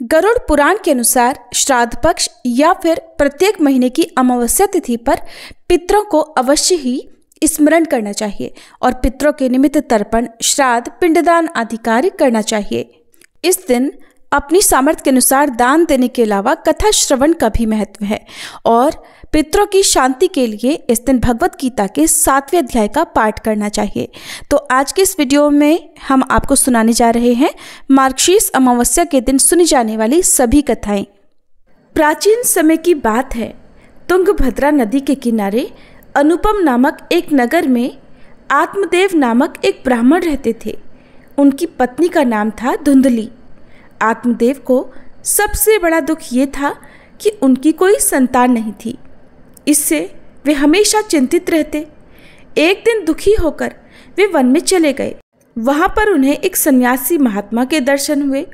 गरुड़ पुराण के अनुसार श्राद्ध पक्ष या फिर प्रत्येक महीने की अमावस्या तिथि पर पितरों को अवश्य ही स्मरण करना चाहिए और पितरों के निमित्त तर्पण, श्राद्ध, पिंडदान आदि कार्य करना चाहिए। इस दिन अपनी सामर्थ्य के अनुसार दान देने के अलावा कथा श्रवण का भी महत्व है और पितरों की शांति के लिए इस दिन भगवत गीता के 7वें अध्याय का पाठ करना चाहिए। तो आज के इस वीडियो में हम आपको सुनाने जा रहे हैं मार्गशीर्ष अमावस्या के दिन सुनी जाने वाली सभी कथाएं। प्राचीन समय की बात है, तुंगभद्रा नदी के किनारे अनुपम नामक एक नगर में आत्मदेव नामक एक ब्राह्मण रहते थे। उनकी पत्नी का नाम था धुंधली। आत्मदेव को सबसे बड़ा दुख ये था कि उनकी कोई संतान नहीं थी। इससे वे हमेशा चिंतित रहते। एक दिन दुखी होकर वे वन में चले गए। वहां पर उन्हें एक सन्यासी महात्मा के दर्शन हुए।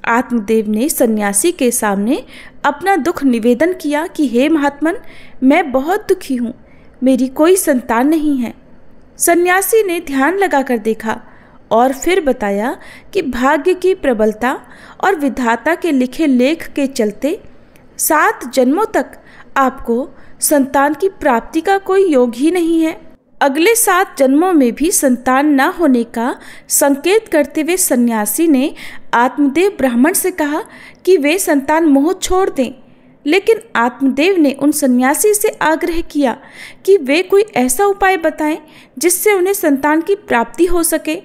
आत्मदेव ने सन्यासी के सामने अपना दुख निवेदन किया कि हे महात्मन, मैं बहुत दुखी हूँ, मेरी कोई संतान नहीं है। सन्यासी ने ध्यान लगाकर देखा और फिर बताया कि भाग्य की प्रबलता और विधाता के लिखे लेख के चलते 7 जन्मों तक आपको संतान की प्राप्ति का कोई योग ही नहीं है। अगले 7 जन्मों में भी संतान न होने का संकेत करते हुए सन्यासी ने आत्मदेव ब्राह्मण से कहा कि वे संतान मोह छोड़ दें। लेकिन आत्मदेव ने उन सन्यासी से आग्रह किया कि वे कोई ऐसा उपाय बताएं जिससे उन्हें संतान की प्राप्ति हो सके।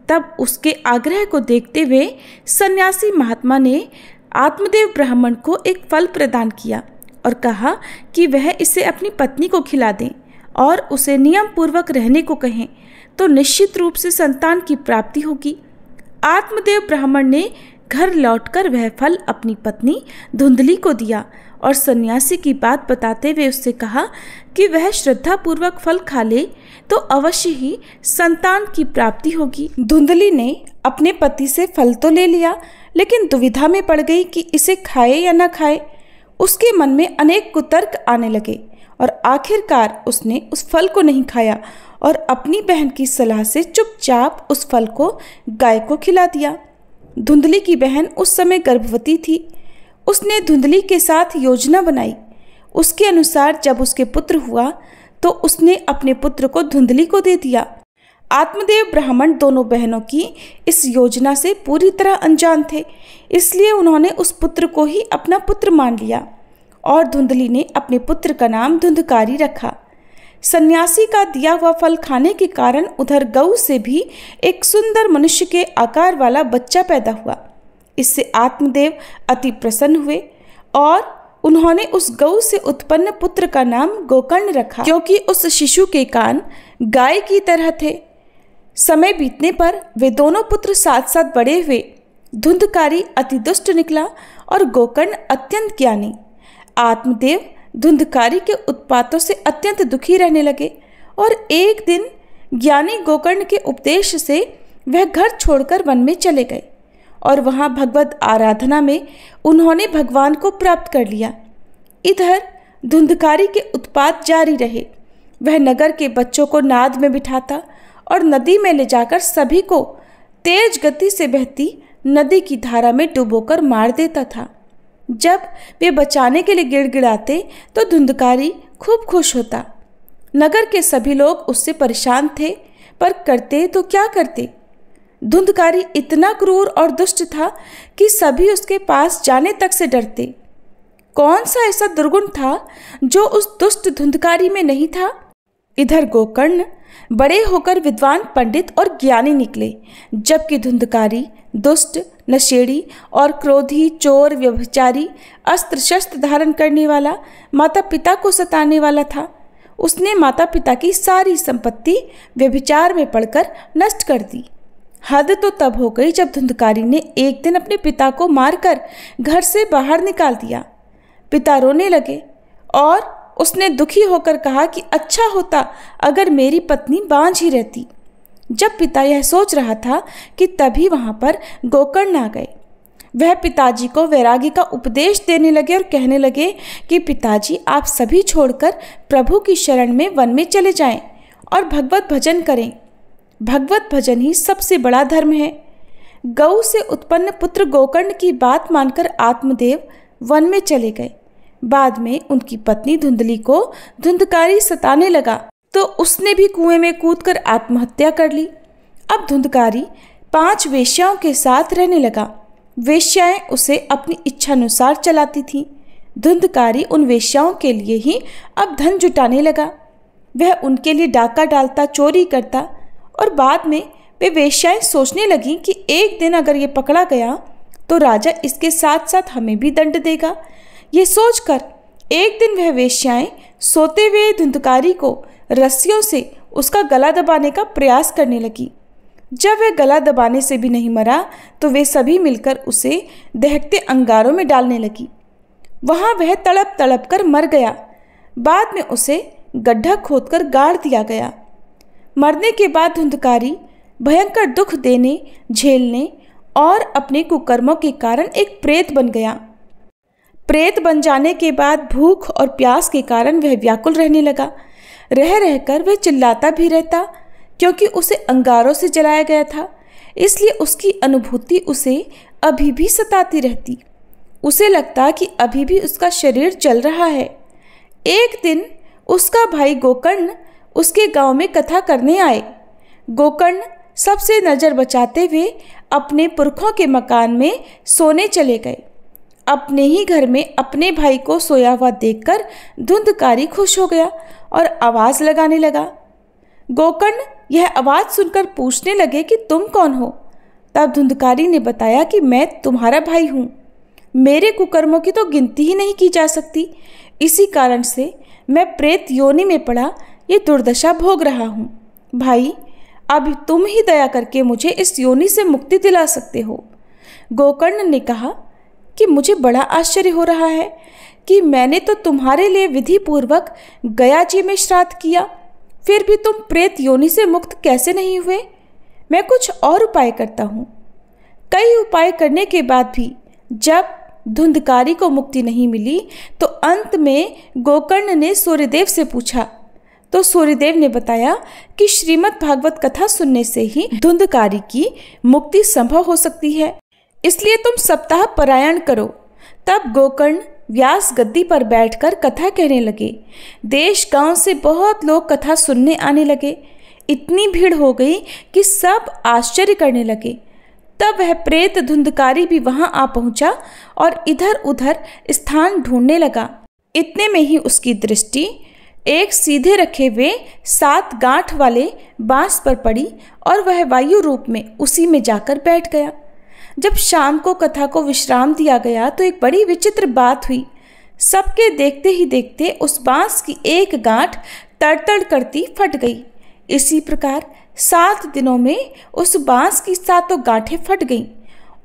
तब उसके आग्रह को देखते हुए सन्यासी महात्मा ने आत्मदेव ब्राह्मण को एक फल प्रदान किया और कहा कि वह इसे अपनी पत्नी को खिला दें और उसे नियम पूर्वक रहने को कहें तो निश्चित रूप से संतान की प्राप्ति होगी। आत्मदेव ब्राह्मण ने घर लौटकर वह फल अपनी पत्नी धुंधली को दिया और सन्यासी की बात बताते हुए उससे कहा कि वह श्रद्धा पूर्वक फल खा ले तो अवश्य ही संतान की प्राप्ति होगी। धुंधली ने अपने पति से फल तो ले लिया, लेकिन दुविधा में पड़ गई कि इसे खाए या न खाए। उसके मन में अनेक कुतर्क आने लगे और आखिरकार उसने उस फल को नहीं खाया और अपनी बहन की सलाह से चुपचाप उस फल को गाय को खिला दिया। धुंधली की बहन उस समय गर्भवती थी। उसने धुंधली के साथ योजना बनाई। उसके अनुसार जब उसके पुत्र हुआ तो उसने अपने पुत्र को धुंधली को दे दिया। आत्मदेव ब्राह्मण दोनों बहनों की इस योजना से पूरी तरह अनजान थे, इसलिए उन्होंने उस पुत्र को ही अपना पुत्र मान लिया और धुंधली ने अपने पुत्र का नाम धुंधकारी रखा। सन्यासी का दिया हुआ फल खाने के कारण उधर गऊ से भी एक सुंदर मनुष्य के आकार वाला बच्चा पैदा हुआ। इससे आत्मदेव अति प्रसन्न हुए और उन्होंने उस गऊ से उत्पन्न पुत्र का नाम गोकर्ण रखा, क्योंकि उस शिशु के कान गाय की तरह थे। समय बीतने पर वे दोनों पुत्र साथ साथ बड़े हुए। धुंधकारी अति दुष्ट निकला और गोकर्ण अत्यंत ज्ञानी। आत्मदेव धुंधकारी के उत्पातों से अत्यंत दुखी रहने लगे और एक दिन ज्ञानी गोकर्ण के उपदेश से वह घर छोड़कर वन में चले गए और वहां भगवत आराधना में उन्होंने भगवान को प्राप्त कर लिया। इधर धुंधकारी के उत्पात जारी रहे। वह नगर के बच्चों को नाद में बिठाता और नदी में ले जाकर सभी को तेज गति से बहती नदी की धारा में डुबोकर मार देता था। जब वे बचाने के लिए गिड़गिड़ाते तो धुंधकारी खूब खुश होता। नगर के सभी लोग उससे परेशान थे, पर करते तो क्या करते। धुंधकारी इतना क्रूर और दुष्ट था कि सभी उसके पास जाने तक से डरते। कौन सा ऐसा दुर्गुण था जो उस दुष्ट धुंधकारी में नहीं था। इधर गोकर्ण बड़े होकर विद्वान, पंडित और ज्ञानी निकले, जबकि धुंधकारी दुष्ट, नशेड़ी और क्रोधी, चोर, व्यभिचारी, अस्त्र शस्त्र धारण करने वाला, माता पिता को सताने वाला था। उसने माता पिता की सारी संपत्ति व्यभिचार में पड़कर नष्ट कर दी। हद तो तब हो गई जब धुंधकारी ने एक दिन अपने पिता को मारकर घर से बाहर निकाल दिया। पिता रोने लगे और उसने दुखी होकर कहा कि अच्छा होता अगर मेरी पत्नी बांझ ही रहती। जब पिता यह सोच रहा था कि तभी वहां पर गोकर्ण आ गए। वह पिताजी को वैरागी का उपदेश देने लगे और कहने लगे कि पिताजी, आप सभी छोड़कर प्रभु की शरण में वन में चले जाएं और भगवत भजन करें। भगवत भजन ही सबसे बड़ा धर्म है। गौ से उत्पन्न पुत्र गोकर्ण की बात मानकर आत्मदेव वन में चले गए। बाद में उनकी पत्नी धुंधली को धुंधकारी सताने लगा तो उसने भी कुएं में कूदकर आत्महत्या कर ली। अब धुंधकारी 5 वेश्याओं के साथ रहने लगा। वेश्याएं उसे अपनी इच्छानुसार चलाती थीं। धुंधकारी उन वेश्याओं के लिए ही अब धन जुटाने लगा। वह उनके लिए डाका डालता, चोरी करता और बाद में वे वेश्याएं सोचने लगीं कि एक दिन अगर ये पकड़ा गया तो राजा इसके साथ साथ हमें भी दंड देगा। ये सोचकर एक दिन वह वेश्याएं सोते हुए धुंधकारी को रस्सियों से उसका गला दबाने का प्रयास करने लगी। जब वह गला दबाने से भी नहीं मरा तो वे सभी मिलकर उसे दहकते अंगारों में डालने लगी। वहां वह तड़प तड़प कर मर गया। बाद में उसे गड्ढा खोदकर गाड़ दिया गया। मरने के बाद धुंधकारी भयंकर दुख देने, झेलने और अपने कुकर्मों के कारण एक प्रेत बन गया। प्रेत बन जाने के बाद भूख और प्यास के कारण वह व्याकुल रहने लगा। रह रहकर वह चिल्लाता भी रहता, क्योंकि उसे अंगारों से जलाया गया था। इसलिए उसकी अनुभूति उसे अभी भी सताती रहती। उसे लगता कि अभी भी उसका शरीर जल रहा है। एक दिन उसका भाई गोकर्ण उसके गांव में कथा करने आए। गोकर्ण सबसे नज़र बचाते हुए अपने पुरखों के मकान में सोने चले गए। अपने ही घर में अपने भाई को सोया हुआ देखकर धुंधकारी खुश हो गया और आवाज़ लगाने लगा। गोकर्ण यह आवाज़ सुनकर पूछने लगे कि तुम कौन हो? तब धुंधकारी ने बताया कि मैं तुम्हारा भाई हूँ। मेरे कुकर्मों की तो गिनती ही नहीं की जा सकती। इसी कारण से मैं प्रेत योनि में पड़ा ये दुर्दशा भोग रहा हूँ। भाई, अब तुम ही दया करके मुझे इस योनि से मुक्ति दिला सकते हो। गोकर्ण ने कहा कि मुझे बड़ा आश्चर्य हो रहा है कि मैंने तो तुम्हारे लिए विधि पूर्वक गया जी में श्राद्ध किया, फिर भी तुम प्रेत योनि से मुक्त कैसे नहीं हुए? मैं कुछ और उपाय करता हूँ। कई उपाय करने के बाद भी जब धुंधकारी को मुक्ति नहीं मिली तो अंत में गोकर्ण ने सूर्यदेव से पूछा तो सूर्यदेव ने बताया कि श्रीमद् भागवत कथा सुनने से ही धुंधकारी की मुक्ति संभव हो सकती है, इसलिए तुम सप्ताह पारायण करो। तब गोकर्ण व्यास गद्दी पर बैठकर कथा कहने लगे। देश गांव से बहुत लोग कथा सुनने आने लगे। इतनी भीड़ हो गई कि सब आश्चर्य करने लगे। तब वह प्रेत धुंधकारी भी वहां आ पहुंचा और इधर उधर स्थान ढूंढने लगा। इतने में ही उसकी दृष्टि एक सीधे रखे हुए 7 गांठ वाले बांस पर पड़ी और वह वायु रूप में उसी में जाकर बैठ गया। जब शाम को कथा को विश्राम दिया गया तो एक बड़ी विचित्र बात हुई। सबके देखते ही देखते उस बांस की एक गांठ तड़तड़ करती फट गई। इसी प्रकार 7 दिनों में उस बांस की 7 गांठें फट गईं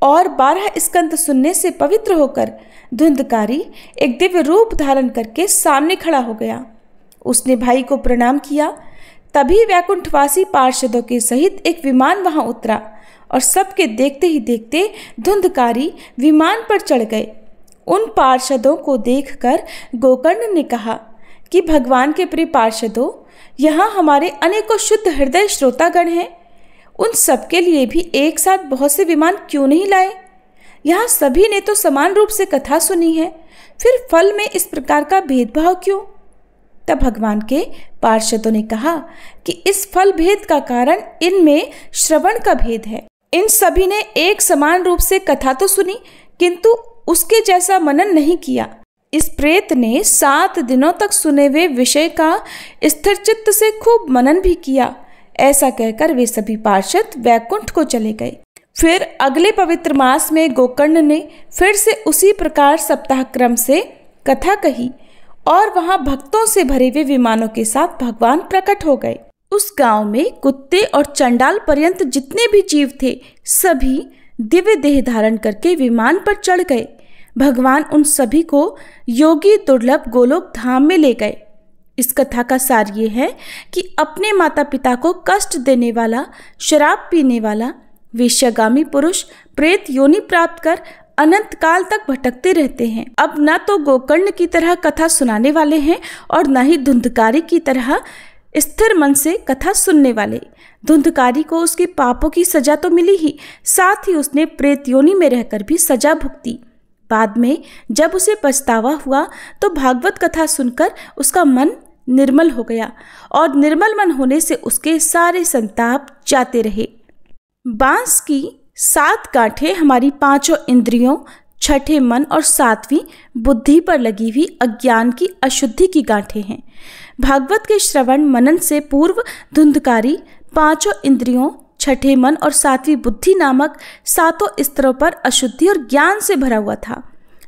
और 12 स्कंद सुनने से पवित्र होकर धुंधकारी एक दिव्य रूप धारण करके सामने खड़ा हो गया। उसने भाई को प्रणाम किया। तभी वैकुंठवासी पार्षदों के सहित एक विमान वहां उतरा और सबके देखते ही देखते धुंधकारी विमान पर चढ़ गए। उन पार्षदों को देखकर गोकर्ण ने कहा कि भगवान के प्रिय पार्षदों, यहाँ हमारे अनेकों शुद्ध हृदय श्रोतागण हैं। उन सबके लिए भी एक साथ बहुत से विमान क्यों नहीं लाए? यहाँ सभी ने तो समान रूप से कथा सुनी है, फिर फल में इस प्रकार का भेदभाव क्यों? तब भगवान के पार्षदों ने कहा कि इस फल भेद का कारण इनमें श्रवण का भेद है। इन सभी ने एक समान रूप से कथा तो सुनी, किंतु उसके जैसा मनन नहीं किया। इस प्रेत ने 7 दिनों तक सुने हुए विषय का स्थिर चित्त से खूब मनन भी किया। ऐसा कहकर वे सभी पार्षद वैकुंठ को चले गए। फिर अगले पवित्र मास में गोकर्ण ने फिर से उसी प्रकार सप्ताह क्रम से कथा कही और वहां भक्तों से भरे हुए विमानों के साथ भगवान प्रकट हो गए। उस गांव में कुत्ते और चंडाल पर्यंत जितने भी जीव थे सभी दिव्य देह धारण करके विमान पर चढ़ गए। भगवान उन सभी को योगी दुर्लभ गोलोक धाम में ले गए। इस कथा का सार ये है कि अपने माता पिता को कष्ट देने वाला, शराब पीने वाला, वेश्यागामी पुरुष प्रेत योनि प्राप्त कर अनंत काल तक भटकते रहते हैं। अब न तो गोकर्ण की तरह कथा सुनाने वाले हैं और न ही धुंधकारी की तरह स्थिर मन से कथा सुनने वाले। धुंधकारी को उसके पापों की सजा तो मिली ही, साथ ही उसने प्रेत योनि में रहकर भी सजा भुगती। बाद में जब उसे पछतावा हुआ तो भागवत कथा सुनकर उसका मन निर्मल हो गया और निर्मल मन होने से उसके सारे संताप जाते रहे। बांस की 7 गांठें हमारी 5 इंद्रियों, 6ठे मन और 7वीं बुद्धि पर लगी हुई अज्ञान की अशुद्धि की गांठें हैं। भागवत के श्रवण मनन से पूर्व धुंधकारी 5 इंद्रियों, 6ठे मन और 7वीं बुद्धि नामक 7 स्तरों पर अशुद्धि और ज्ञान से भरा हुआ था।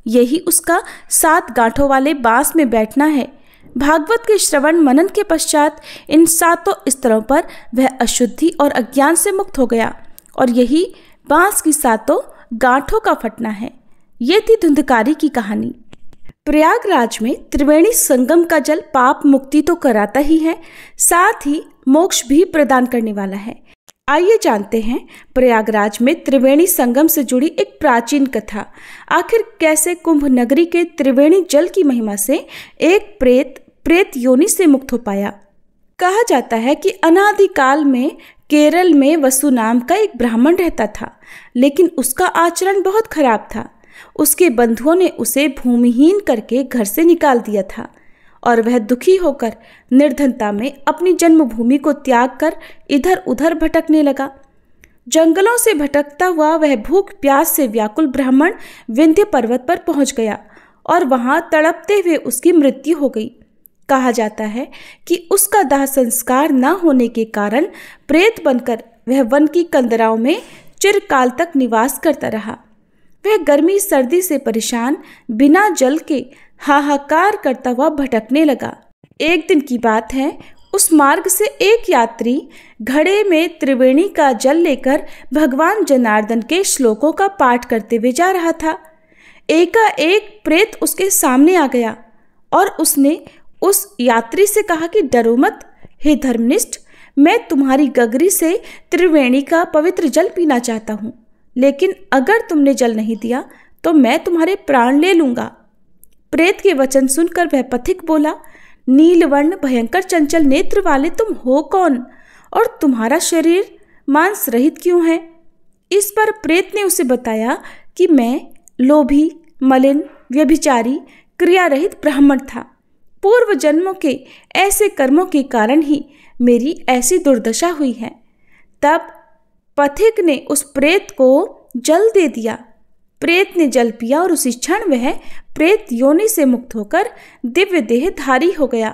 यही उसका 7 गांठों वाले बांस में बैठना है। भागवत के श्रवण मनन के पश्चात इन 7 स्तरों पर वह अशुद्धि और अज्ञान से मुक्त हो गया और यही बांस की 7 गांठों का फटना है। ये थी धुंधकारी की कहानी। प्रयागराज में त्रिवेणी संगम का जल पाप मुक्ति तो कराता ही है, साथ ही मोक्ष भी प्रदान करने वाला है। आइए जानते हैं प्रयागराज में त्रिवेणी संगम से जुड़ी एक प्राचीन कथा। आखिर कैसे कुंभ नगरी के त्रिवेणी जल की महिमा से एक प्रेत योनि से मुक्त हो पाया। कहा जाता है कि अनादिकाल में केरल में वसु नाम का एक ब्राह्मण रहता था, लेकिन उसका आचरण बहुत खराब था। उसके बंधुओं ने उसे भूमिहीन करके घर से निकाल दिया था और वह दुखी होकर निर्धनता में अपनी जन्मभूमि को त्याग कर इधर उधर भटकने लगा। जंगलों से भटकता हुआ वह भूख प्यास से व्याकुल ब्राह्मण विंध्य पर्वत पर पहुंच गया और वहां तड़पते हुए उसकी मृत्यु हो गई। कहा जाता है कि उसका दाह संस्कार न होने के कारण प्रेत बनकर वह वन की कंदराओं में चिरकाल तक निवास करता रहा। वह गर्मी सर्दी से परेशान बिना जल के हाहाकार करता हुआ भटकने लगा। एक दिन की बात है, उस मार्ग से एक यात्री घड़े में त्रिवेणी का जल लेकर भगवान जनार्दन के श्लोकों का पाठ करते हुए जा रहा था। एकाएक प्रेत उसके सामने आ गया और उसने उस यात्री से कहा कि डरो मत, हे धर्मनिष्ठ, मैं तुम्हारी गगरी से त्रिवेणी का पवित्र जल पीना चाहता हूँ, लेकिन अगर तुमने जल नहीं दिया तो मैं तुम्हारे प्राण ले लूंगा। प्रेत के वचन सुनकर वह पथिक बोला, नीलवर्ण भयंकर चंचल नेत्र वाले तुम हो कौन और तुम्हारा शरीर मांस रहित क्यों है? इस पर प्रेत ने उसे बताया कि मैं लोभी, मलिन, व्यभिचारी, क्रिया रहित ब्राह्मण था। पूर्व जन्मों के ऐसे कर्मों के कारण ही मेरी ऐसी दुर्दशा हुई है। तब पथिक ने उस प्रेत को जल दे दिया। प्रेत ने जल पिया और उसी क्षण वह प्रेत योनि से मुक्त होकर दिव्य देहधारी हो गया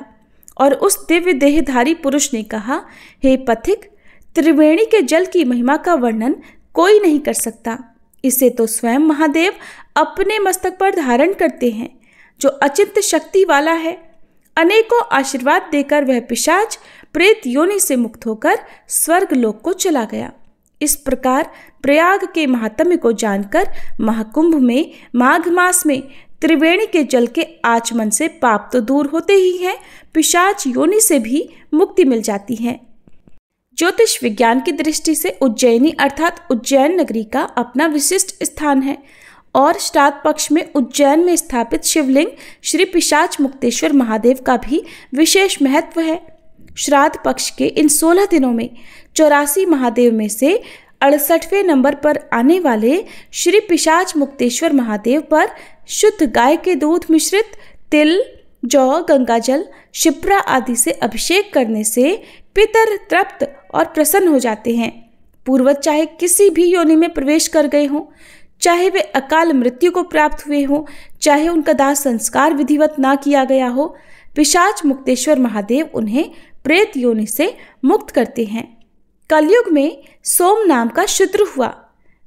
और उस दिव्य देहधारी पुरुष ने कहा, हे पथिक, त्रिवेणी के जल की महिमा का वर्णन कोई नहीं कर सकता। इसे तो स्वयं महादेव अपने मस्तक पर धारण करते हैं, जो अचिंत्य शक्ति वाला है। अनेकों आशीर्वाद देकर वह पिशाच प्रेत योनि से मुक्त होकर स्वर्ग लोक को चला गया। इस प्रकार प्रयाग के महात्म्य को जानकर महाकुंभ में माघ मास में त्रिवेणी के जल के आचमन से पाप तो दूर होते ही हैं, पिशाच योनि से भी मुक्ति मिल जाती है। ज्योतिष विज्ञान की दृष्टि से उज्जैनी अर्थात उज्जैन नगरी का अपना विशिष्ट स्थान है और श्राद्ध पक्ष में उज्जैन में स्थापित शिवलिंग श्री पिशाच मुक्तेश्वर महादेव का भी विशेष महत्व है। श्राद्ध पक्ष के इन 16 दिनों में 84 महादेव में से 68वें नंबर पर आने वाले श्री पिशाच मुक्तेश्वर महादेव पर शुद्ध गाय के दूध मिश्रित तिल, जौ, गंगाजल, शिप्रा आदि से अभिषेक करने से पितर तृप्त और प्रसन्न हो जाते हैं। पूर्वज चाहे किसी भी योनि में प्रवेश कर गए हों, चाहे वे अकाल मृत्यु को प्राप्त हुए हों, चाहे उनका दाह संस्कार विधिवत ना किया गया हो, पिशाच मुक्तेश्वर महादेव उन्हें प्रेत योनि से मुक्त करते हैं। कलयुग में सोम नाम का शूद्र हुआ।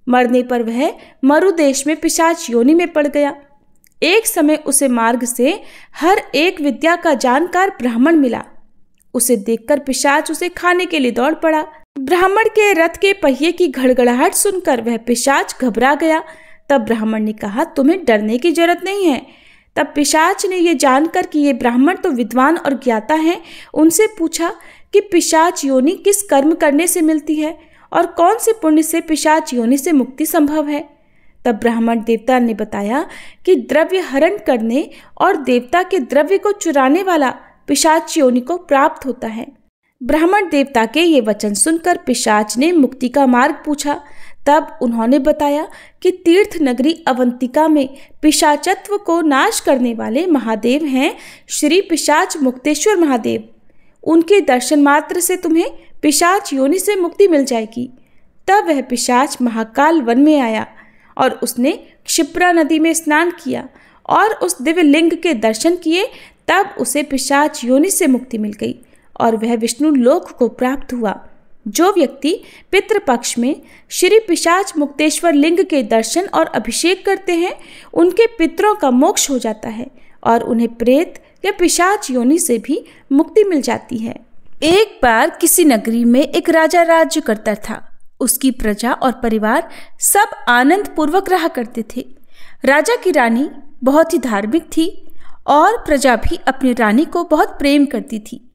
मरने पर वह मरु देश में पिशाच योनि में पड़ गया। एक समय उसे मार्ग से हर एक विद्या का जानकार ब्राह्मण मिला। उसे देखकर पिशाच उसे खाने के लिए दौड़ पड़ा। ब्राह्मण के रथ के पहिए की घड़घड़ाहट सुनकर वह पिशाच घबरा गया। तब ब्राह्मण ने कहा, तुम्हें डरने की जरूरत नहीं है। तब पिशाच ने यह जानकर कि ये ब्राह्मण तो विद्वान और ज्ञाता हैं, उनसे पूछा कि पिशाच योनि किस कर्म करने से मिलती है और कौन से पुण्य से पिशाच योनि से मुक्ति संभव है। तब ब्राह्मण देवता ने बताया कि द्रव्य हरण करने और देवता के द्रव्य को चुराने वाला पिशाच योनि को प्राप्त होता है। ब्राह्मण देवता के ये वचन सुनकर पिशाच ने मुक्ति का मार्ग पूछा। तब उन्होंने बताया कि तीर्थ नगरी अवंतिका में पिशाचत्व को नाश करने वाले महादेव हैं श्री पिशाच मुक्तेश्वर महादेव। उनके दर्शन मात्र से तुम्हें पिशाच योनि से मुक्ति मिल जाएगी। तब वह पिशाच महाकाल वन में आया और उसने क्षिप्रा नदी में स्नान किया और उस दिव्य लिंग के दर्शन किए। तब उसे पिशाच योनि से मुक्ति मिल गई और वह विष्णु लोक को प्राप्त हुआ। जो व्यक्ति पितृपक्ष में श्री पिशाच मुक्तेश्वर लिंग के दर्शन और अभिषेक करते हैं उनके पितरों का मोक्ष हो जाता है और उन्हें प्रेत या पिशाच योनि से भी मुक्ति मिल जाती है। एक बार किसी नगरी में एक राजा राज्य करता था। उसकी प्रजा और परिवार सब आनंद पूर्वक रहा करते थे। राजा की रानी बहुत ही धार्मिक थी और प्रजा भी अपनी रानी को बहुत प्रेम करती थी।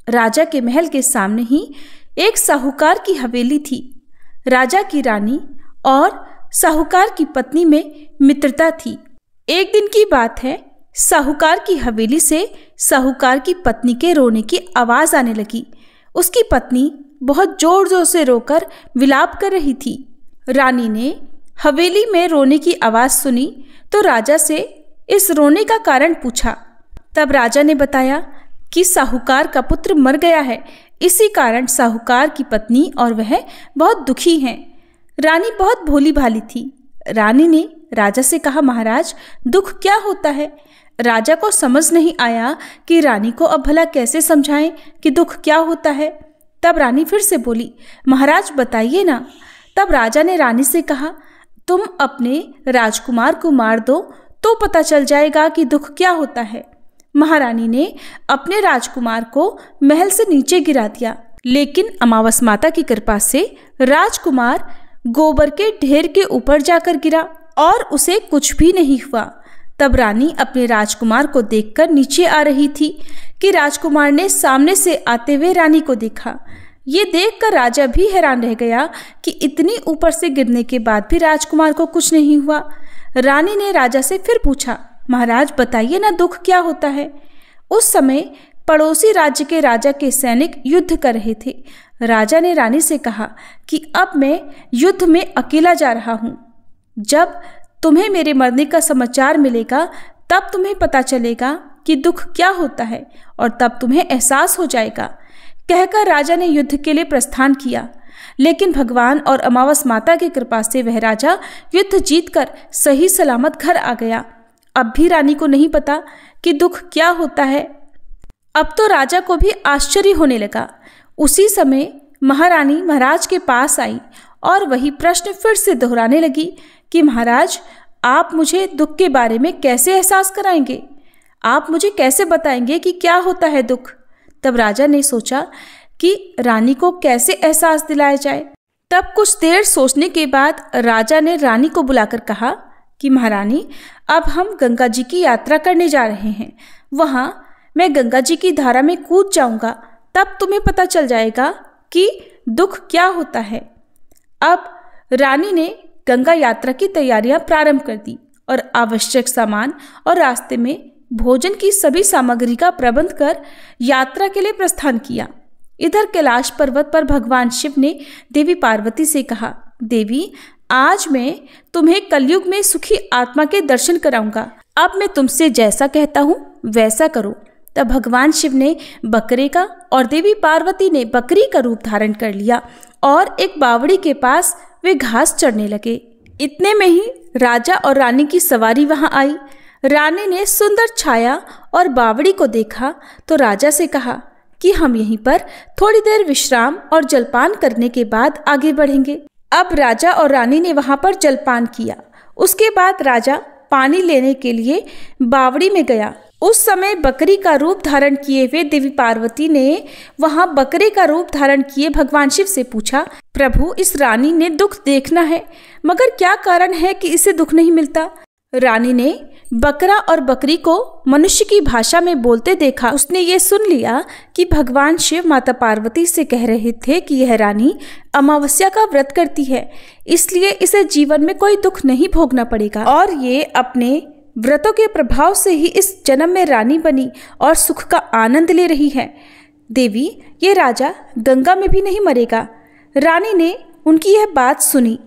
राजा के महल के सामने ही एक साहूकार की हवेली थी। राजा की रानी और साहूकार की पत्नी में मित्रता थी। एक दिन की बात है, साहूकार की हवेली से साहूकार की पत्नी के रोने की आवाज आने लगी। उसकी पत्नी बहुत जोर जोर से रोकर विलाप कर रही थी। रानी ने हवेली में रोने की आवाज सुनी तो राजा से इस रोने का कारण पूछा। तब राजा ने बताया कि साहूकार का पुत्र मर गया है, इसी कारण साहूकार की पत्नी और वह बहुत दुखी हैं। रानी बहुत भोली भाली थी। रानी ने राजा से कहा, महाराज दुख क्या होता है? राजा को समझ नहीं आया कि रानी को अब भला कैसे समझाएं कि दुख क्या होता है। तब रानी फिर से बोली, महाराज बताइए ना। तब राजा ने रानी से कहा, तुम अपने राजकुमार को मार दो तो पता चल जाएगा कि दुख क्या होता है। महारानी ने अपने राजकुमार को महल से नीचे गिरा दिया, लेकिन अमावस माता की कृपा से राजकुमार गोबर के ढेर के ऊपर जाकर गिरा और उसे कुछ भी नहीं हुआ। तब रानी अपने राजकुमार को देखकर नीचे आ रही थी कि राजकुमार ने सामने से आते हुए रानी को देखा। ये देखकर राजा भी हैरान रह गया कि इतनी ऊपर से गिरने के बाद भी राजकुमार को कुछ नहीं हुआ। रानी ने राजा से फिर पूछा, महाराज बताइए ना दुख क्या होता है। उस समय पड़ोसी राज्य के राजा के सैनिक युद्ध कर रहे थे। राजा ने रानी से कहा कि अब मैं युद्ध में अकेला जा रहा हूँ। जब तुम्हें मेरे मरने का समाचार मिलेगा तब तुम्हें पता चलेगा कि दुख क्या होता है और तब तुम्हें एहसास हो जाएगा। कहकर राजा ने युद्ध के लिए प्रस्थान किया, लेकिन भगवान और अमावस माता की कृपा से वह राजा युद्ध जीतकर सही सलामत घर आ गया। अब भी रानी को नहीं पता कि दुख क्या होता है। अब तो राजा को भी आश्चर्य होने लगा। उसी समय महारानी महाराज के पास आई और वही प्रश्न फिर से दोहराने लगी कि महाराज आप मुझे दुख के बारे में कैसे एहसास कराएंगे? आप मुझे कैसे बताएंगे कि क्या होता है दुख? तब राजा ने सोचा कि रानी को कैसे एहसास दिलाया जाए। तब कुछ देर सोचने के बाद राजा ने रानी को बुलाकर कहा कि महारानी अब हम गंगा जी की यात्रा करने जा रहे हैं। वहाँ मैं गंगा जी की धारा में कूद जाऊंगा, तब तुम्हें पता चल जाएगा कि दुख क्या होता है। अब रानी ने गंगा यात्रा की तैयारियां प्रारंभ कर दी और आवश्यक सामान और रास्ते में भोजन की सभी सामग्री का प्रबंध कर यात्रा के लिए प्रस्थान किया। इधर कैलाश पर्वत पर भगवान शिव ने देवी पार्वती से कहा, देवी आज मैं तुम्हें कलयुग में सुखी आत्मा के दर्शन कराऊंगा। अब मैं तुमसे जैसा कहता हूँ वैसा करो। तब भगवान शिव ने बकरे का और देवी पार्वती ने बकरी का रूप धारण कर लिया और एक बावड़ी के पास वे घास चढ़ने लगे। इतने में ही राजा और रानी की सवारी वहां आई। रानी ने सुंदर छाया और बावड़ी को देखा तो राजा से कहा कि हम यहीं पर थोड़ी देर विश्राम और जलपान करने के बाद आगे बढ़ेंगे। अब राजा और रानी ने वहां पर जलपान किया। उसके बाद राजा पानी लेने के लिए बावड़ी में गया। उस समय बकरी का रूप धारण किए हुए देवी पार्वती ने वहां बकरे का रूप धारण किए भगवान शिव से पूछा, प्रभु इस रानी ने दुख देखना है, मगर क्या कारण है कि इसे दुख नहीं मिलता? रानी ने बकरा और बकरी को मनुष्य की भाषा में बोलते देखा। उसने ये सुन लिया कि भगवान शिव माता पार्वती से कह रहे थे कि यह रानी अमावस्या का व्रत करती है, इसलिए इसे जीवन में कोई दुख नहीं भोगना पड़ेगा और ये अपने व्रतों के प्रभाव से ही इस जन्म में रानी बनी और सुख का आनंद ले रही है। देवी, ये राजा गंगा में भी नहीं मरेगा। रानी ने उनकी यह बात सुनी।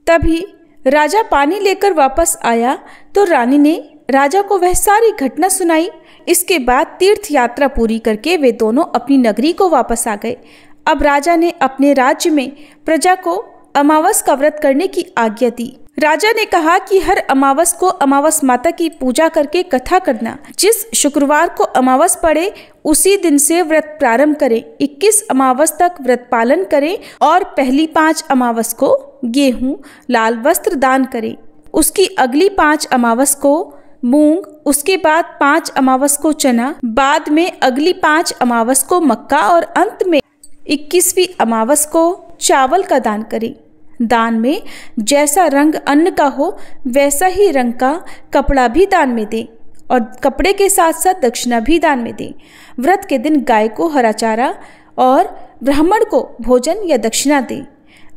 तभी राजा पानी लेकर वापस आया तो रानी ने राजा को वह सारी घटना सुनाई। इसके बाद तीर्थ यात्रा पूरी करके वे दोनों अपनी नगरी को वापस आ गए। अब राजा ने अपने राज्य में प्रजा को अमावस का व्रत करने की आज्ञा दी। राजा ने कहा कि हर अमावस को अमावस माता की पूजा करके कथा करना। जिस शुक्रवार को अमावस पड़े उसी दिन से व्रत प्रारंभ करें। 21 अमावस तक व्रत पालन करें और पहली 5 अमावस को गेहूं लाल वस्त्र दान करें। उसकी अगली 5 अमावस को मूंग, उसके बाद 5 अमावस को चना, बाद में अगली 5 अमावस को मक्का और अंत में 21वीं अमावस को चावल का दान करें। दान में जैसा रंग अन्न का हो वैसा ही रंग का कपड़ा भी दान में दें और कपड़े के साथ साथ दक्षिणा भी दान में दें। व्रत के दिन गाय को हरा चारा और ब्राह्मण को भोजन या दक्षिणा दें।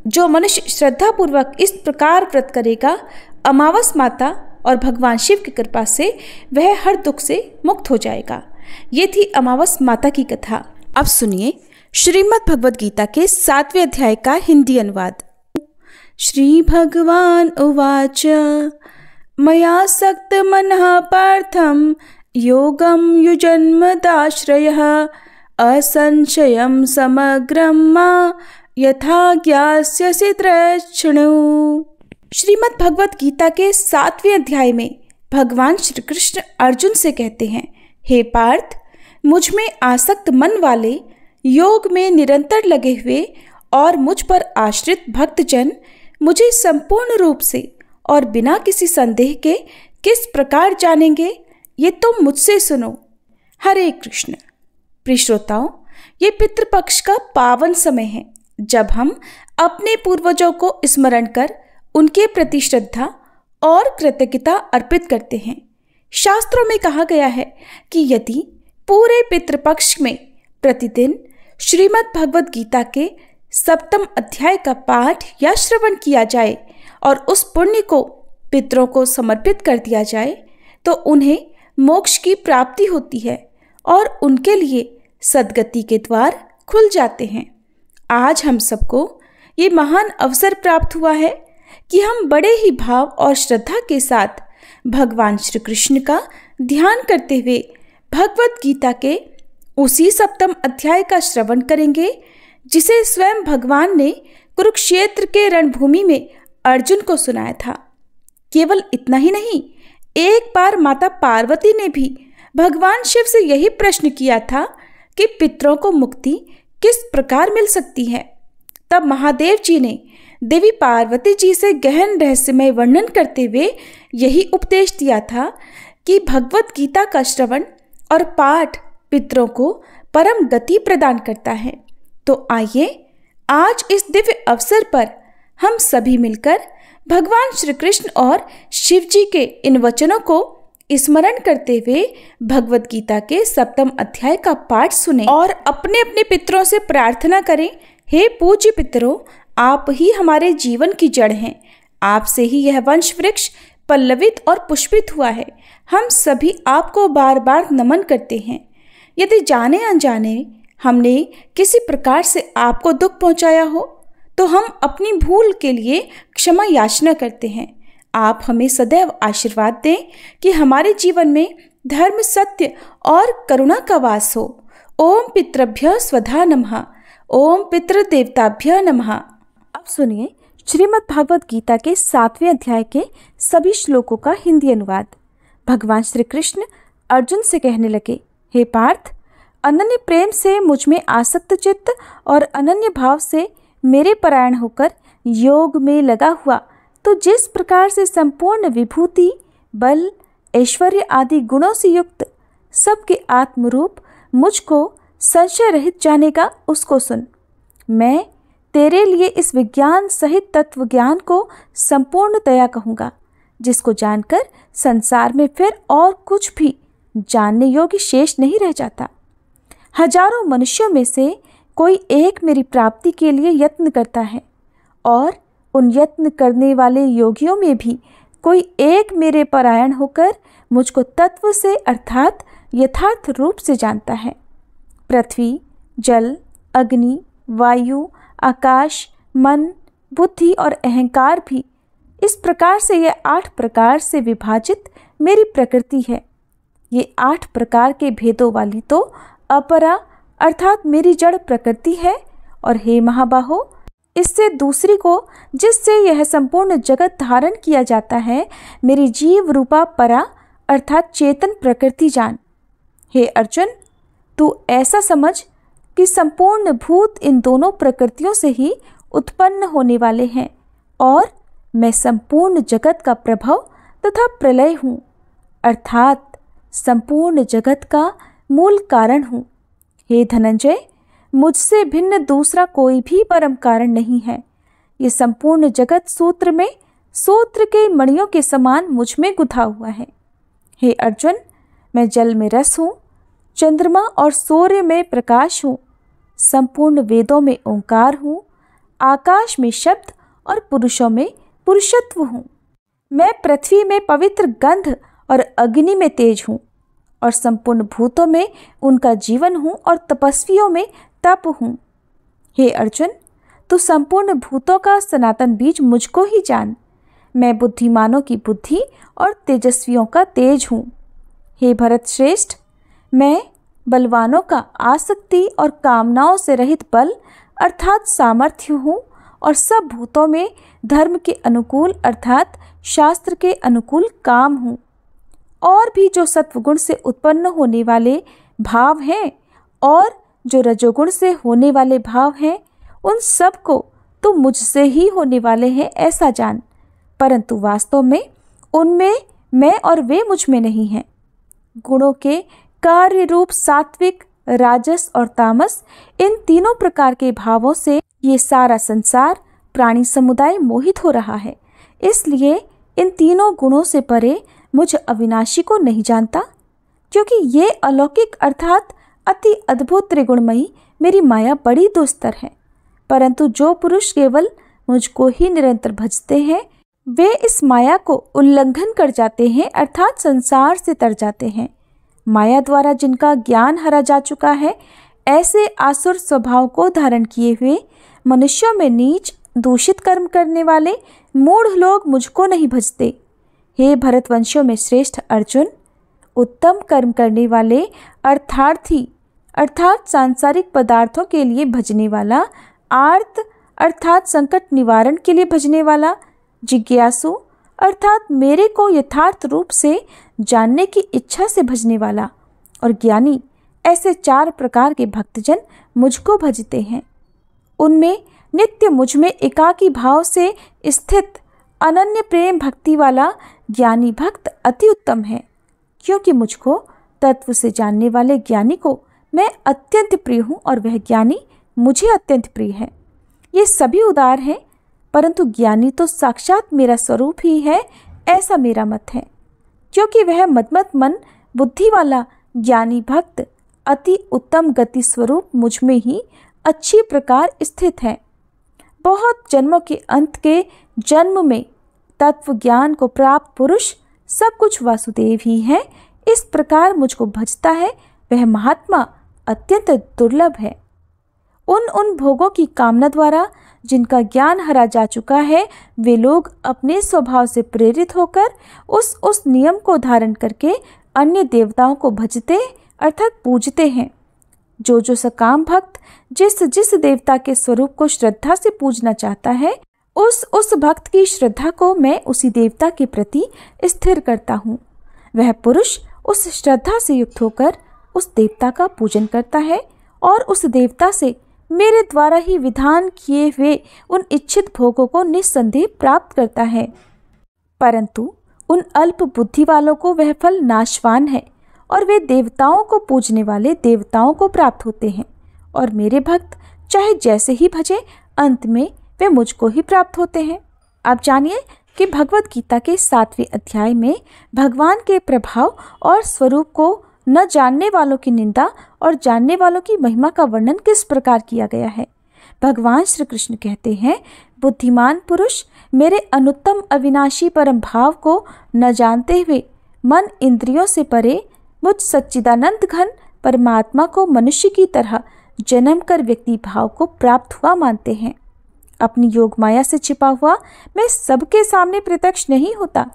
जो मनुष्य श्रद्धापूर्वक इस प्रकार व्रत करेगा, अमावस माता और भगवान शिव की कृपा से वह हर दुख से मुक्त हो जाएगा। ये थी अमावस माता की कथा। अब सुनिए श्रीमद् भगवद गीता के 7वें अध्याय का हिंदी अनुवाद। श्री भगवान उवाच मया सक्त मनः पार्थम योगम युजन्मदाश्रयः असंशयं समग्रं मा यथा ज्ञास्यसि तृष्णु। श्रीमद् भगवद गीता के 7वें अध्याय में भगवान श्री कृष्ण अर्जुन से कहते हैं, हे पार्थ, मुझ में आसक्त मन वाले, योग में निरंतर लगे हुए और मुझ पर आश्रित भक्तजन मुझे संपूर्ण रूप से और बिना किसी संदेह के किस प्रकार जानेंगे, ये तुम मुझसे सुनो। हरे कृष्ण। प्रिय श्रोताओं, ये पितृपक्ष का पावन समय है जब हम अपने पूर्वजों को स्मरण कर उनके प्रति श्रद्धा और कृतज्ञता अर्पित करते हैं। शास्त्रों में कहा गया है कि यदि पूरे पितृपक्ष में प्रतिदिन श्रीमद् भगवद गीता के 7वें अध्याय का पाठ या श्रवण किया जाए और उस पुण्य को पितरों को समर्पित कर दिया जाए तो उन्हें मोक्ष की प्राप्ति होती है और उनके लिए सद्गति के द्वार खुल जाते हैं। आज हम सबको ये महान अवसर प्राप्त हुआ है कि हम बड़े ही भाव और श्रद्धा के साथ भगवान श्री कृष्ण का ध्यान करते हुए भगवद गीता के उसी 7वें अध्याय का श्रवण करेंगे जिसे स्वयं भगवान ने कुरुक्षेत्र के रणभूमि में अर्जुन को सुनाया था। केवल इतना ही नहीं, एक बार माता पार्वती ने भी भगवान शिव से यही प्रश्न किया था कि पितरों को मुक्ति किस प्रकार मिल सकती है। तब महादेव जी ने देवी पार्वती जी से गहन रहस्यमय वर्णन करते हुए यही उपदेश दिया था कि भगवत गीता का श्रवण और पाठ पितरों को परम गति प्रदान करता है। तो आइए आज इस दिव्य अवसर पर हम सभी मिलकर भगवान श्री कृष्ण और शिव जी के इन वचनों को स्मरण करते हुए भगवद गीता के 7वें अध्याय का पाठ सुने और अपने अपने पितरों से प्रार्थना करें, हे पूज्य पितरों, आप ही हमारे जीवन की जड़ हैं। आपसे ही यह वंश वृक्ष पल्लवित और पुष्पित हुआ है। हम सभी आपको बार बार नमन करते हैं। यदि जाने अनजाने हमने किसी प्रकार से आपको दुख पहुंचाया हो तो हम अपनी भूल के लिए क्षमा याचना करते हैं। आप हमें सदैव आशीर्वाद दें कि हमारे जीवन में धर्म, सत्य और करुणा का वास हो। ओम पितृभ्यः स्वधा नमः। ओम पितृदेवताभ्यः नमः। अब सुनिए श्रीमद् भागवत गीता के 7वें अध्याय के सभी श्लोकों का हिंदी अनुवाद। भगवान श्री कृष्ण अर्जुन से कहने लगे, हे पार्थ, अनन्य प्रेम से मुझ में आसक्त चित्त और अनन्य भाव से मेरे परायण होकर योग में लगा हुआ तो जिस प्रकार से संपूर्ण विभूति, बल, ऐश्वर्य आदि गुणों से युक्त सबके आत्मरूप मुझको संशय रहित जानेगा, उसको सुन। मैं तेरे लिए इस विज्ञान सहित तत्व ज्ञान को संपूर्णतया कहूँगा, जिसको जानकर संसार में फिर और कुछ भी जानने योग्य शेष नहीं रह जाता। हजारों मनुष्यों में से कोई एक मेरी प्राप्ति के लिए यत्न करता है और उन यत्न करने वाले योगियों में भी कोई एक मेरे परायण होकर मुझको तत्व से अर्थात यथार्थ रूप से जानता है। पृथ्वी, जल, अग्नि, वायु, आकाश, मन, बुद्धि और अहंकार भी। इस प्रकार से यह 8 प्रकार से विभाजित मेरी प्रकृति है। ये 8 प्रकार के भेदों वाली तो अपरा अर्थात मेरी जड़ प्रकृति है। और हे महाबाहो, इससे दूसरी को, जिससे यह संपूर्ण जगत धारण किया जाता है, मेरी जीव रूपा परा अर्थात चेतन प्रकृति जान। हे अर्जुन, तू ऐसा समझ कि संपूर्ण भूत इन दोनों प्रकृतियों से ही उत्पन्न होने वाले हैं और मैं संपूर्ण जगत का प्रभव तथा प्रलय हूँ, अर्थात संपूर्ण जगत का मूल कारण हूँ। हे धनंजय, मुझसे भिन्न दूसरा कोई भी परम कारण नहीं है। ये संपूर्ण जगत सूत्र में सूत्र के मणियों के समान मुझ में गुथा हुआ है। हे अर्जुन, मैं जल में रस हूँ, चंद्रमा और सूर्य में प्रकाश हूँ, संपूर्ण वेदों में ओंकार हूँ, आकाश में शब्द और पुरुषों में पुरुषत्व हूँ। मैं पृथ्वी में पवित्र गंध और अग्नि में तेज हूँ और संपूर्ण भूतों में उनका जीवन हूँ और तपस्वियों में तप हूँ। हे अर्जुन, तू संपूर्ण भूतों का सनातन बीज मुझको ही जान। मैं बुद्धिमानों की बुद्धि और तेजस्वियों का तेज हूँ। हे भरत श्रेष्ठ, मैं बलवानों का आसक्ति और कामनाओं से रहित बल अर्थात सामर्थ्य हूँ और सब भूतों में धर्म के अनुकूल अर्थात शास्त्र के अनुकूल काम हूँ। और भी जो सत्वगुण से उत्पन्न होने वाले भाव हैं और जो रजोगुण से होने वाले भाव हैं, उन सब को तो मुझसे ही होने वाले हैं ऐसा जान, परंतु वास्तव में उनमें मैं और वे मुझ में नहीं हैं। गुणों के कार्य रूप सात्विक, राजस और तामस, इन तीनों प्रकार के भावों से ये सारा संसार प्राणी समुदाय मोहित हो रहा है। इसलिए इन तीनों गुणों से परे मुझ अविनाशी को नहीं जानता, क्योंकि ये अलौकिक अर्थात अति अद्भुत त्रिगुणमयी मेरी माया बड़ी दुस्तर है। परंतु जो पुरुष केवल मुझको ही निरंतर भजते हैं, वे इस माया को उल्लंघन कर जाते हैं अर्थात संसार से तर जाते हैं। माया द्वारा जिनका ज्ञान हरा जा चुका है, ऐसे आसुर स्वभाव को धारण किए हुए मनुष्यों में नीच दूषित कर्म करने वाले मूढ़ लोग मुझको नहीं भजते। हे भरतवंशियों में श्रेष्ठ अर्जुन, उत्तम कर्म करने वाले अर्थार्थी अर्थात सांसारिक पदार्थों के लिए भजने वाला, आर्त अर्थात संकट निवारण के लिए भजने वाला, जिज्ञासु अर्थात मेरे को यथार्थ रूप से जानने की इच्छा से भजने वाला और ज्ञानी, ऐसे 4 प्रकार के भक्तजन मुझको भजते हैं। उनमें नित्य मुझ में एकाकी भाव से स्थित अनन्य प्रेम भक्ति वाला ज्ञानी भक्त अति उत्तम है, क्योंकि मुझको तत्व से जानने वाले ज्ञानी को मैं अत्यंत प्रिय हूँ और वह ज्ञानी मुझे अत्यंत प्रिय है। ये सभी उदार हैं, परंतु ज्ञानी तो साक्षात मेरा स्वरूप ही है, ऐसा मेरा मत है। क्योंकि वह मदमत मन बुद्धि वाला ज्ञानी भक्त अति उत्तम गति स्वरूप मुझ में ही अच्छी प्रकार स्थित है। बहुत जन्मों के अंत के जन्म में तत्व ज्ञान को प्राप्त पुरुष सब कुछ वासुदेव ही है। इस प्रकार मुझको भजता है, वह महात्मा अत्यंत दुर्लभ है। उन भोगों की कामना द्वारा जिनका ज्ञान हरा जा चुका है, वे लोग अपने स्वभाव से प्रेरित होकर उस नियम को धारण करके अन्य देवताओं को भजते अर्थात पूजते हैं। जो सकाम भक्त जिस देवता के स्वरूप को श्रद्धा से पूजना चाहता है, उस भक्त की श्रद्धा को मैं उसी देवता के प्रति स्थिर करता हूँ। वह पुरुष उस श्रद्धा से युक्त होकर उस देवता का पूजन करता है और उस देवता से मेरे द्वारा ही विधान किए हुए उन इच्छित भोगों को निस्संदेह प्राप्त करता है। परंतु उन अल्प बुद्धि वालों को वह फल नाशवान है और वे देवताओं को पूजने वाले देवताओं को प्राप्त होते हैं, और मेरे भक्त चाहे जैसे ही भजे, अंत में वे मुझको ही प्राप्त होते हैं। आप जानिए कि भगवत गीता के 7वें अध्याय में भगवान के प्रभाव और स्वरूप को न जानने वालों की निंदा और जानने वालों की महिमा का वर्णन किस प्रकार किया गया है। भगवान श्री कृष्ण कहते हैं, बुद्धिमान पुरुष मेरे अनुत्तम अविनाशी परम भाव को न जानते हुए मन इंद्रियों से परे मुझ सच्चिदानंद घन परमात्मा को मनुष्य की तरह जन्म कर व्यक्ति भाव को प्राप्त हुआ मानते हैं। अपनी योग माया से छिपा हुआ मैं सबके सामने प्रत्यक्ष नहीं होता,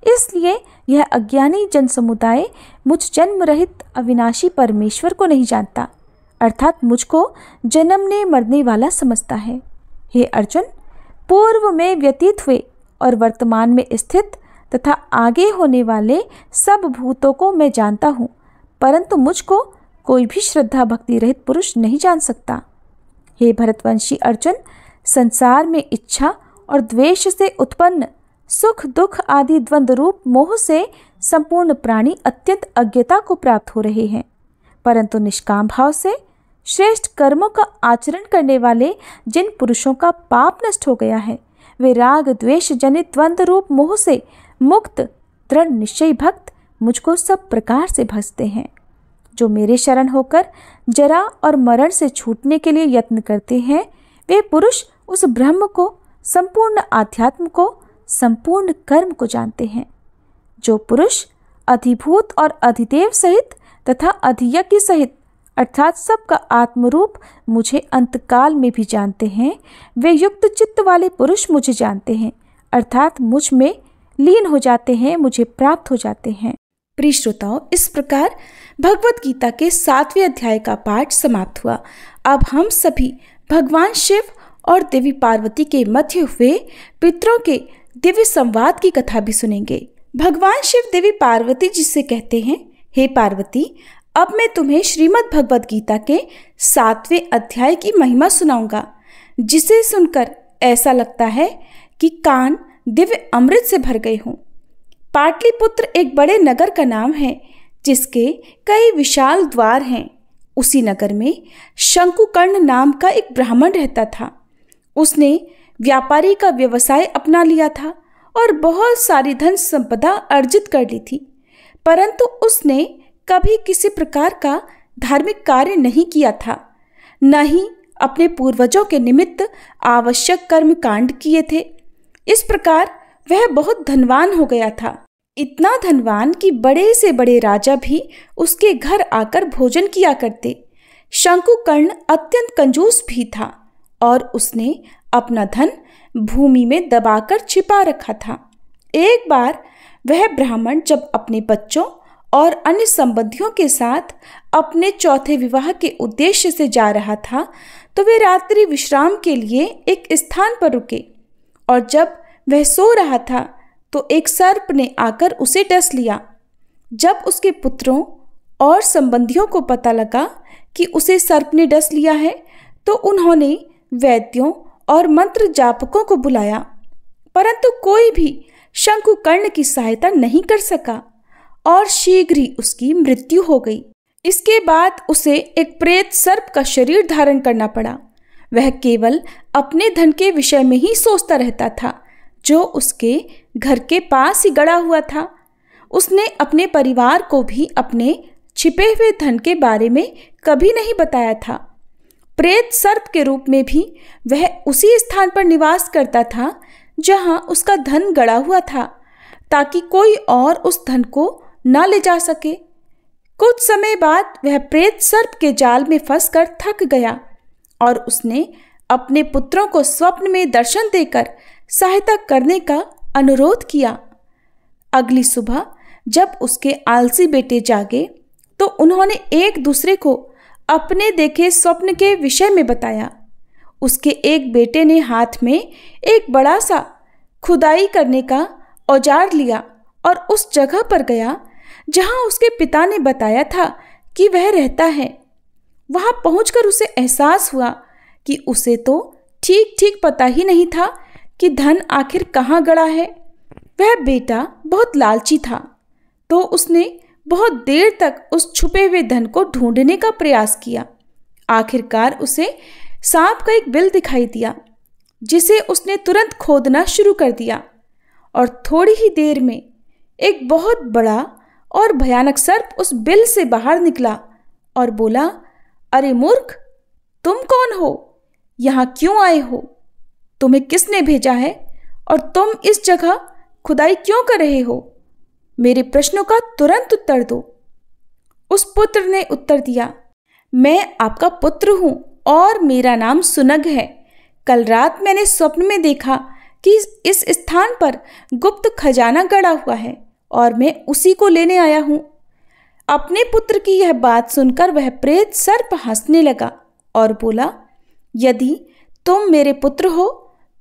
इसलिए यह अज्ञानी जन समुदाय मुझ जन्म रहित अविनाशी परमेश्वर को नहीं जानता, अर्थात मुझको जन्मने मरने वाला समझता है। हे अर्जुन, पूर्व में व्यतीत हुए और वर्तमान में स्थित तथा आगे होने वाले सब भूतों को मैं जानता हूँ, परंतु मुझको कोई भी श्रद्धा भक्ति रहित पुरुष नहीं जान सकता। हे भरतवंशी अर्जुन, संसार में इच्छा और द्वेष से उत्पन्न सुख दुख आदि द्वंद्व रूप मोह से संपूर्ण प्राणी अत्यंत अज्ञता को प्राप्त हो रहे हैं, परंतु निष्काम भाव से श्रेष्ठ कर्मों का आचरण करने वाले जिन पुरुषों का पाप नष्ट हो गया है, वे राग द्वेष जनित द्वंद्व रूप मोह से मुक्त दृढ़ निश्चयी भक्त मुझको सब प्रकार से भजते हैं। जो मेरे शरण होकर जरा और मरण से छूटने के लिए यत्न करते हैं, वे पुरुष उस ब्रह्म को, संपूर्ण आध्यात्म को, संपूर्ण कर्म को जानते हैं। जो पुरुष अधिभूत और अधिदेव सहित तथा अधियज्ञ सहित अर्थात सबका आत्मरूप मुझे अंतकाल में भी जानते हैं, वे युक्त चित्त वाले पुरुष मुझे जानते हैं, अर्थात मुझ में लीन हो जाते हैं, मुझे प्राप्त हो जाते हैं। प्रिय श्रोताओं, इस प्रकार भगवत गीता के 7वें अध्याय का पाठ समाप्त हुआ। अब हम सभी भगवान शिव और देवी पार्वती के मध्य हुए पितरों के दिव्य संवाद की कथा भी सुनेंगे। भगवान शिव देवी पार्वती जी से कहते हैं, हे पार्वती, अब मैं तुम्हें श्रीमद् भगवत गीता के 7वें अध्याय की महिमा सुनाऊंगा, जिसे सुनकर ऐसा लगता है कि कान दिव्य अमृत से भर गए हों। पाटलिपुत्र एक बड़े नगर का नाम है, जिसके कई विशाल द्वार हैं। उसी नगर में शंकुकर्ण नाम का एक ब्राह्मण रहता था। उसने व्यापारी का व्यवसाय अपना लिया था और बहुत सारी धन संपदा अर्जित कर ली थी, परंतु उसने कभी किसी प्रकार का धार्मिक कार्य नहीं किया था, न ही अपने पूर्वजों के निमित्त आवश्यक कर्म कांड किए थे। इस प्रकार वह बहुत धनवान हो गया था, इतना धनवान कि बड़े से बड़े राजा भी उसके घर आकर भोजन किया करते। शंकुकर्ण अत्यंत कंजूस भी था और उसने अपना धन भूमि में दबाकर छिपा रखा था। एक बार वह ब्राह्मण जब अपने बच्चों और अन्य संबंधियों के साथ अपने चौथे विवाह के उद्देश्य से जा रहा था, तो वे रात्रि विश्राम के लिए एक स्थान पर रुके, और जब वह सो रहा था तो एक सर्प ने आकर उसे डस लिया। जब उसके पुत्रों और संबंधियों को पता लगा कि उसे सर्प ने डस लिया है, तो उन्होंने वैद्यों और मंत्र जापकों को बुलाया, परंतु कोई भी शंकुकर्ण की सहायता नहीं कर सका और शीघ्र ही उसकी मृत्यु हो गई। इसके बाद उसे एक प्रेत सर्प का शरीर धारण करना पड़ा। वह केवल अपने धन के विषय में ही सोचता रहता था, जो उसके घर के पास ही गड़ा हुआ था। उसने अपने परिवार को भी अपने छिपे हुए धन के बारे में कभी नहीं बताया था। प्रेत सर्प के रूप में भी वह उसी स्थान पर निवास करता था जहां उसका धन गड़ा हुआ था, ताकि कोई और उस धन को न ले जा सके। कुछ समय बाद वह प्रेत सर्प के जाल में फंसकर थक गया और उसने अपने पुत्रों को स्वप्न में दर्शन देकर सहायता करने का अनुरोध किया। अगली सुबह जब उसके आलसी बेटे जागे, तो उन्होंने एक दूसरे को अपने देखे स्वप्न के विषय में बताया। उसके एक बेटे ने हाथ में एक बड़ा सा खुदाई करने का औजार लिया और उस जगह पर गया जहां उसके पिता ने बताया था कि वह रहता है। वहां पहुंचकर उसे एहसास हुआ कि उसे तो ठीक ठीक पता ही नहीं था कि धन आखिर कहाँ गड़ा है। वह बेटा बहुत लालची था, तो उसने बहुत देर तक उस छुपे हुए धन को ढूंढने का प्रयास किया। आखिरकार उसे सांप का एक बिल दिखाई दिया, जिसे उसने तुरंत खोदना शुरू कर दिया, और थोड़ी ही देर में एक बहुत बड़ा और भयानक सर्प उस बिल से बाहर निकला और बोला, अरे मूर्ख, तुम कौन हो? यहाँ क्यों आए हो? तुम्हें किसने भेजा है और तुम इस जगह खुदाई क्यों कर रहे हो? मेरे प्रश्नों का तुरंत उत्तर दो। उस पुत्र ने उत्तर दिया, मैं आपका पुत्र हूँ और मेरा नाम सुनग है। कल रात मैंने स्वप्न में देखा कि इस स्थान पर गुप्त खजाना गड़ा हुआ है और मैं उसी को लेने आया हूँ। अपने पुत्र की यह बात सुनकर वह प्रेत सर्प हंसने लगा और बोला, यदि तुम मेरे पुत्र हो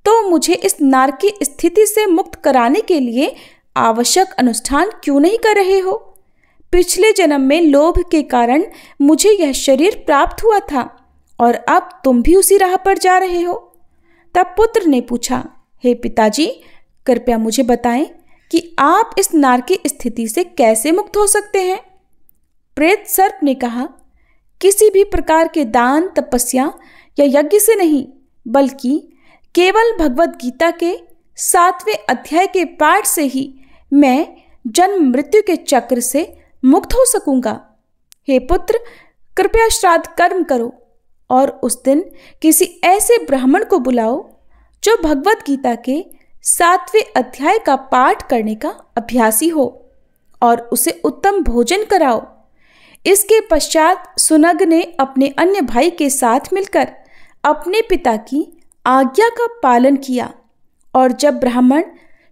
तो मुझे इस नारकी स्थिति से मुक्त कराने के लिए आवश्यक अनुष्ठान क्यों नहीं कर रहे हो? पिछले जन्म में लोभ के कारण मुझे यह शरीर प्राप्त हुआ था और अब तुम भी उसी राह पर जा रहे हो। तब पुत्र ने पूछा, हे पिताजी, कृपया मुझे बताएं कि आप इस नारकी स्थिति से कैसे मुक्त हो सकते हैं? प्रेत सर्प ने कहा, किसी भी प्रकार के दान, तपस्या या यज्ञ से नहीं, बल्कि केवल भगवत गीता के 7वें अध्याय के पाठ से ही मैं जन्म मृत्यु के चक्र से मुक्त हो सकूंगा। हे पुत्र, कृपया श्राद्ध कर्म करो और उस दिन किसी ऐसे ब्राह्मण को बुलाओ जो भगवत गीता के 7वें अध्याय का पाठ करने का अभ्यासी हो और उसे उत्तम भोजन कराओ। इसके पश्चात सुनग ने अपने अन्य भाई के साथ मिलकर अपने पिता की आज्ञा का पालन किया और जब ब्राह्मण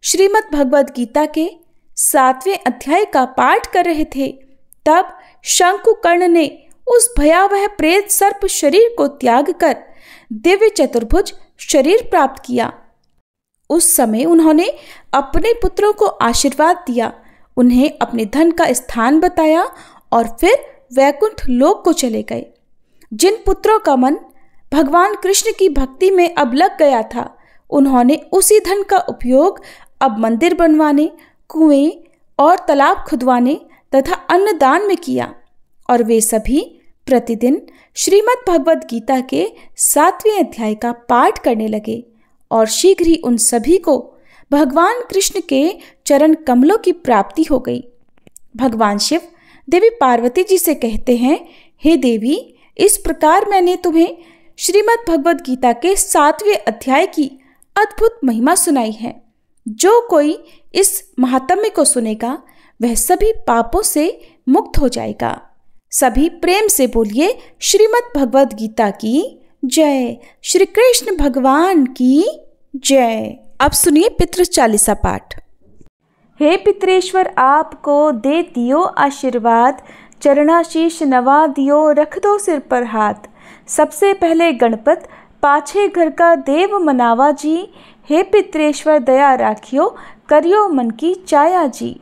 श्रीमद् भगवद गीता के 7वें अध्याय का पाठ कर रहे थे, तब शंकुकर्ण ने उस भयावह प्रेत सर्प शरीर को त्याग कर दिव्य चतुर्भुज शरीर प्राप्त किया। उस समय उन्होंने अपने पुत्रों को आशीर्वाद दिया, उन्हें अपने धन का स्थान बताया और फिर वैकुंठ लोक को चले गए। जिन पुत्रों का मन भगवान कृष्ण की भक्ति में अब लग गया था, उन्होंने उसी धन का उपयोग अब मंदिर बनवाने, कुएं और तालाब खुदवाने तथा अन्नदान में किया और वे सभी प्रतिदिन श्रीमद् भगवद गीता के 7वें अध्याय का पाठ करने लगे और शीघ्र ही उन सभी को भगवान कृष्ण के चरण कमलों की प्राप्ति हो गई। भगवान शिव देवी पार्वती जी से कहते हैं, हे देवी, इस प्रकार मैंने तुम्हें श्रीमद् भगवद गीता के 7वें अध्याय की अद्भुत महिमा सुनाई है। जो कोई इस महात्म्य को सुनेगा वह सभी पापों से मुक्त हो जाएगा। सभी प्रेम से बोलिए, श्रीमद् भगवद गीता की जय। श्री कृष्ण भगवान की जय। अब सुनिए पितृ चालीसा पाठ। हे पितरेश्वर, आपको दे दियो आशीर्वाद, चरणाशीष नवा दियो, रख दो सिर पर हाथ। सबसे पहले गणपत, पाछे घर का देव मनावा जी। हे पितरेश्वर, दया राखियो, करियो मन की चाया जी।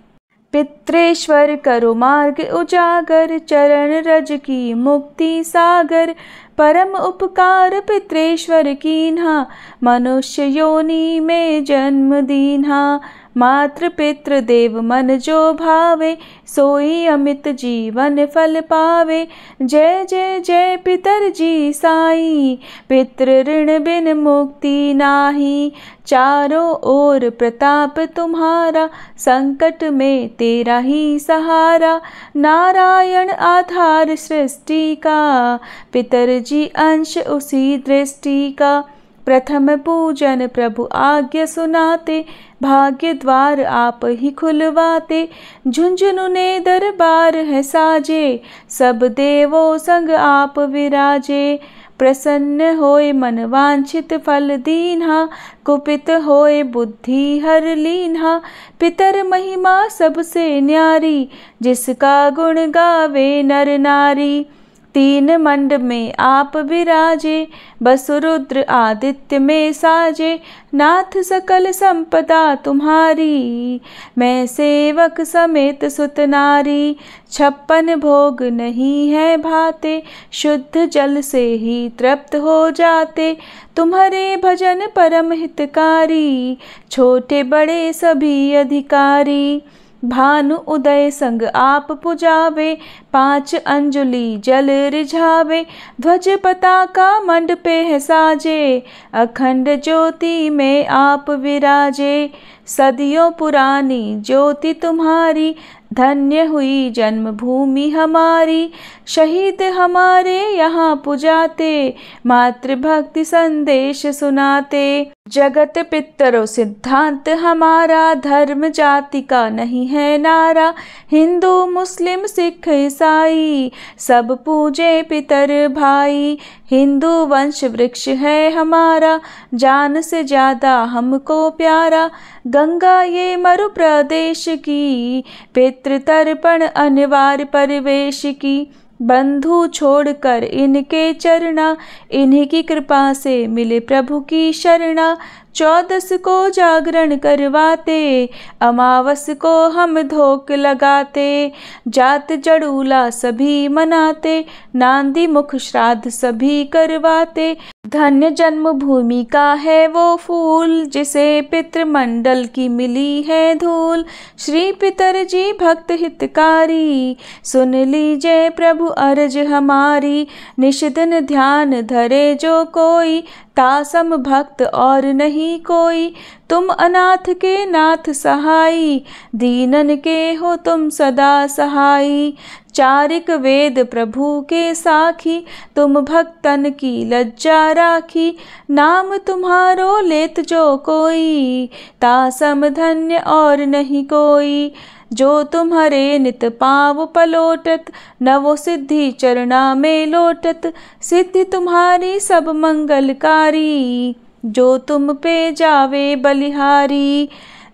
पितरेश्वर करो मार्ग उजागर, चरण रज की मुक्ति सागर। परम उपकार पितरेश्वर कीन्हा, मनुष्य योनि में जन्म दीन्हा। मातृ पितृ देव मन जो भावे, सोई अमित जीवन फल पावे। जय जय जय पितर जी साई, पितृ ऋण बिन मुक्ति नाही। चारों ओर प्रताप तुम्हारा, संकट में तेरा ही सहारा। नारायण आधार सृष्टि का, पितर जी अंश उसी दृष्टि का। प्रथम पूजन प्रभु आज्ञा सुनाते, भाग्य द्वार आप ही खुलवाते। झुंझुनू ने दरबार है साजे, सब देवों संग आप विराजे। प्रसन्न होए मन वांछित फल दीन्हा, कुपित होए बुद्धि हर लीन्हा। पितर महिमा सबसे न्यारी, जिसका गुण गावे नर नारी। तीन मंड में आप विराजे, बसु रुद्र आदित्य में साजे। नाथ सकल संपदा तुम्हारी, मैं सेवक समेत सुत नारी। 56 भोग नहीं है भाते, शुद्ध जल से ही तृप्त हो जाते। तुम्हारे भजन परम हितकारी, छोटे बड़े सभी अधिकारी। भानु उदय संग आप पुजावे, 5 अंजुलि जल रिझावे। ध्वज पताका मंडपे है साजे, अखंड ज्योति में आप विराजे। सदियों पुरानी ज्योति तुम्हारी, धन्य हुई जन्मभूमि हमारी। शहीद हमारे यहाँ पुजाते, मातृभक्ति संदेश सुनाते। जगत पितरों सिद्धांत हमारा, धर्म जाति का नहीं है नारा। हिंदू मुस्लिम सिख ईसाई सब पूजे पितर भाई। हिंदू वंश वृक्ष है हमारा, जान से ज्यादा हमको प्यारा। गंगा ये मरु प्रदेश की, पितृ तर्पण अनिवार्य परिवेश की। बंधु छोड़कर इनके चरना, इन्हीं की कृपा से मिले प्रभु की शरणा। 14 को जागरण करवाते, अमावस को हम धोक लगाते। जात जड़ूला सभी मनाते, नांदी मुख श्राद्ध सभी करवाते। धन्य जन्मभूमि का है वो फूल, जिसे पितृमंडल की मिली है धूल। श्री पितर जी भक्त हितकारी, सुन लीजिए प्रभु अर्ज हमारी। निशिदिन ध्यान धरे जो कोई, तासम भक्त और नहीं कोई। तुम अनाथ के नाथ सहाई, दीनन के हो तुम सदा सहाई। चारिक वेद प्रभु के साखी, तुम भक्तन की लज्जा राखी। नाम तुम्हारो लेत जो कोई, तासम धन्य और नहीं कोई। जो तुम्हारे नित पाव पलोटत, नवो सिद्धि चरणा में लोटत। सिद्धि तुम्हारी सब मंगलकारी, जो तुम पे जावे बलिहारी।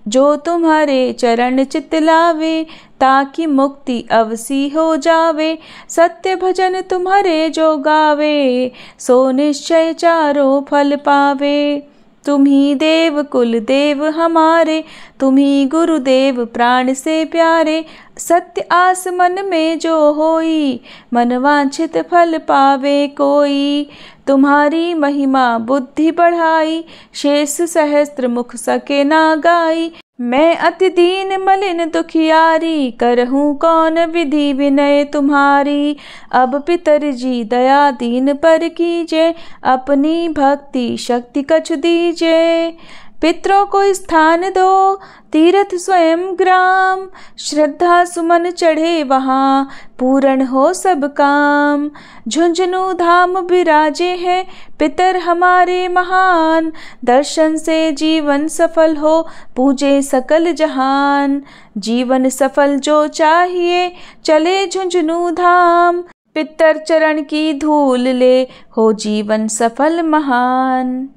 जो तुम्हारे चरण चितलावे, ताकि मुक्ति अवसी हो जावे। सत्य भजन तुम्हारे जो गावे, सो निश्चय चारों फल पावे। तुम्ही देव कुल देव हमारे, तुम्ही गुरुदेव प्राण से प्यारे। सत्य आस मन में जो होई, मन वांछित फल पावे कोई। तुम्हारी महिमा बुद्धि बढ़ाई, शेष सहस्त्र मुख सके ना गाई। मैं अति दीन मलिन दुखियारी, करहूँ कौन विधि विनय तुम्हारी। अब पितर जी दया दीन पर कीजे, अपनी भक्ति शक्ति कछु दीजे। पितरों को स्थान दो, तीर्थ स्वयं ग्राम। श्रद्धा सुमन चढ़े वहाँ, पूर्ण हो सब काम। झुंझुनू धाम विराजे हैं पितर हमारे महान। दर्शन से जीवन सफल हो, पूजे सकल जहान। जीवन सफल जो चाहिए, चले झुंझुनू धाम। पितर चरण की धूल ले, हो जीवन सफल महान।